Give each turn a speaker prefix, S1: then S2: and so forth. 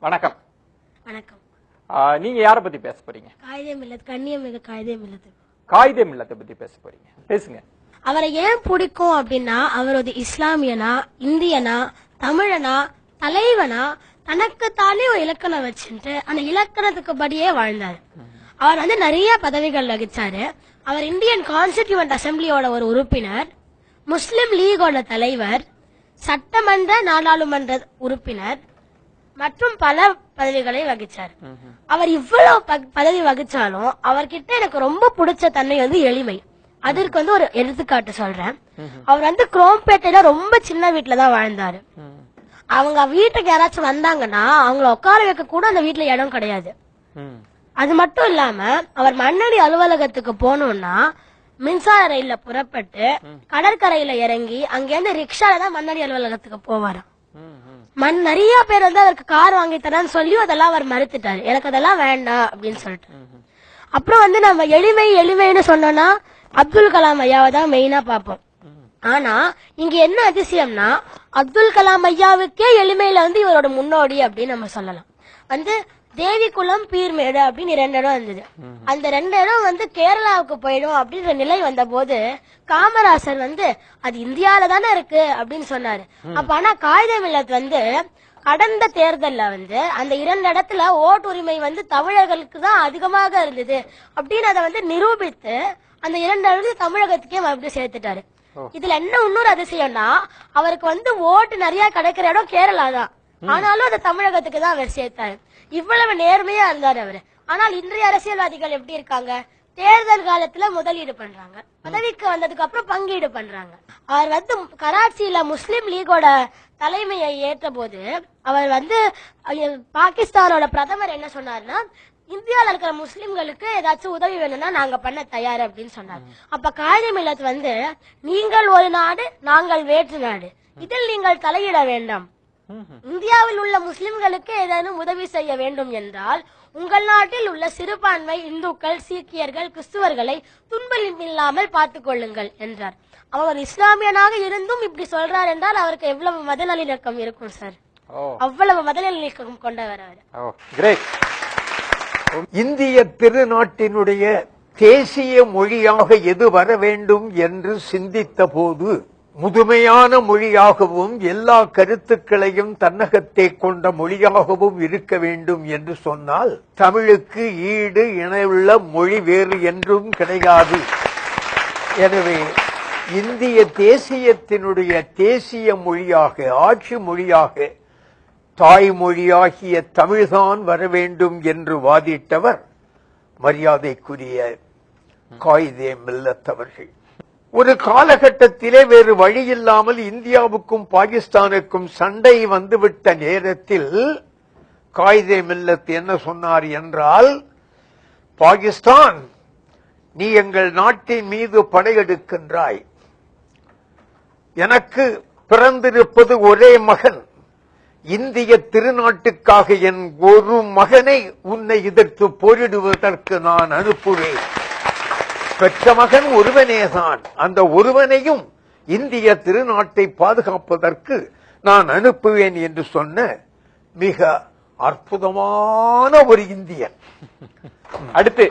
S1: வணக்கம்.
S2: வணக்கம்.
S1: நீங்க யாரை பத்தி பேச போறீங்க?
S2: காயிதே மில்லத், கண்ணியமிகு காயிதே மில்லத்.
S1: காயிதே மில்லத்தை பத்தி பேச போறீங்க, பேசுங்க.
S2: அவரை ஏன் பிடிக்கும் அப்படின்னா, அவர் ஒரு இஸ்லாமியனா, இந்தியனா, தமிழனா, தலைவனா, தனக்குத்தானே ஒரு இலக்கணம் வச்சுட்டு அந்த இலக்கணத்துக்கு படியே வாழ்ந்தார். அவர் நிறைய பதவிகள் வகிச்சாரு. அவர் இந்தியன் கான்ஸ்டிடியூவன்ட் அசம்பிளியோட ஒரு உறுப்பினர், முஸ்லிம் லீகோட தலைவர், சட்டமன்ற நாடாளுமன்ற உறுப்பினர் மற்றும் பல பதவிகளை வகிச்சார். அவர் இவ்வளவு பதவி வகிச்சாலும் அவர்கிட்ட எனக்கு ரொம்ப பிடிச்ச தன்மை எளிமை. அதற்கு ஒரு எடுத்துக்காட்டு சொல்றேன். அவர் குரோம்பேட்டையில ரொம்ப சின்ன வீட்டுலதான் வாழ்ந்தாரு. அவங்க வீட்டுக்கு யாராச்சும் வந்தாங்கன்னா அவங்கள உட்கார வைக்க கூட அந்த வீட்டுல இடம் கிடையாது. அது மட்டும் இல்லாம அவர் மண்ணடி அலுவலகத்துக்கு போனோம்னா மின்சார ரயில்ல புறப்பட்டு கடற்கரையில இறங்கி அங்கிருந்து ரிக்ஷால தான் மண்ணடி அலுவலகத்துக்கு போவாராம். நிறைய பேர் அவருக்கு கார் வாங்கி தரான்னு சொல்லி அதெல்லாம் அவர் மறுத்துட்டாரு. எனக்கு அதெல்லாம் வேண்டாம் அப்படின்னு சொல்லிட்டு. அப்புறம் நம்ம எளிமைன்னு சொன்னோம்னா அப்துல் கலாம் ஐயாவை தான் மெயினா பார்ப்போம். ஆனா இங்க என்ன அதிசயம்னா, அப்துல் கலாம் ஐயாவுக்கே எளிமையில இவரோட முன்னோடி அப்படின்னு நம்ம சொல்லலாம். தேவிக்குளம் பீர்மேடு அப்படின்னு 2 இடம் இருந்தது. அந்த 2 இடம் கேரளாவுக்கு போயிடும் அப்படின்ற நிலை வந்த போது காமராசர் அது இந்தியாவில தானே இருக்கு அப்படின்னு சொன்னாரு. அப்ப ஆனா காயிதே மில்லத் கடந்த தேர்தல்ல அந்த 2 இடத்துல ஓட்டு உரிமை தமிழர்களுக்கு தான் அதிகமாக இருந்தது அப்படின்னு அதை நிரூபித்து அந்த 2 இடத்துல தமிழகத்துக்கே மறுபடியும் சேர்த்துட்டாரு. இதுல என்ன இன்னொரு அதிசயம்னா, அவருக்கு ஓட்டு நிறைய கிடைக்கிற இடம் கேரளா தான், ஆனாலும் அதை தமிழகத்துக்கு தான் அவர் சேர்த்தாரு. இவ்வளவு நேர்மையா இருந்தாரு அவரு. ஆனால் இன்றைய அரசியல்வாதிகள் எப்படி இருக்காங்க? தேர்தல் காலத்துல முதலீடு பண்றாங்க, பதவிக்கு வந்ததுக்கு அப்புறம் பங்கீடு பண்றாங்க. அவர் கராச்சியில முஸ்லிம் லீகோட தலைமையை ஏற்ற போது அவர் பாகிஸ்தானோட பிரதமர் என்ன சொன்னார்னா, இந்தியாவில் இருக்கிற முஸ்லிம்களுக்கு ஏதாச்சும் உதவி வேணும்னா நாங்க பண்ண தயார் அப்படின்னு சொன்னார். அப்ப காயிதே மில்லத் நீங்கள் ஒரு நாடு, நாங்கள் வேற்று நாடு, இதில் நீங்கள் தலையிட வேண்டாம். இந்தியாவில் உள்ள முஸ்லிம்களுக்கு ஏதேனும் உதவி செய்ய வேண்டும் என்றால் உங்கள் நாட்டில் உள்ள சிறுபான்மை இந்துக்கள், சீக்கியர்கள், கிறிஸ்துவர்களை துன்பமில்லாமல் பார்த்துக் கொள்ளுங்கள் என்றார். அவர் இஸ்லாமியனாக இருந்தும் இப்படி சொல்றார் என்றால் அவருக்கு எவ்வளவு மத நல்லிணக்கம் இருக்கும் சார். அவ்வளவு மத நல்லிணக்கம் கொண்டவர் அவர்.
S3: இந்திய திருநாட்டினுடைய தேசிய மொழியாக எது வர வேண்டும் என்று சிந்தித்த போது முதுமையான மொழியாகவும் எல்லா கருத்துக்களையும் தன்னகத்தை கொண்ட மொழியாகவும் இருக்க வேண்டும் என்று சொன்னால் தமிழுக்கு ஈடு இணையுள்ள மொழி வேறு என்றும் கிடையாது. எனவே இந்திய தேசியத்தினுடைய தேசிய மொழியாக, ஆட்சி மொழியாக தாய்மொழியாகிய தமிழ்தான் வர வேண்டும் என்று வாதிட்டவர் மரியாதைக்குரிய காயிதே மில்லத் அவர்கள். ஒரு காலகட்டத்திலே வேறு வழியில்லாமல் இந்தியாவுக்கும் பாகிஸ்தானுக்கும் சண்டை வந்துவிட்ட நேரத்தில் காயிதே மில்லத் என்ன சொன்னார் என்றால், பாகிஸ்தான், நீ எங்கள் நாட்டின் மீது படையெடுக்கின்றாய், எனக்கு பிறந்திருப்பது ஒரே மகன், இந்திய திருநாட்டுக்காக என் ஒரு மகனை உன்னை எதிர்த்து போரிடுவதற்கு நான் அனுப்புவேன். பெற்ற மகன் ஒருவனேதான், அந்த ஒருவனையும் இந்திய திருநாட்டை பாதுகாப்பதற்கு நான் அனுப்புவேன் என்று சொன்ன மிக அற்புதமான ஒரு இந்தியன்.
S1: அடுத்து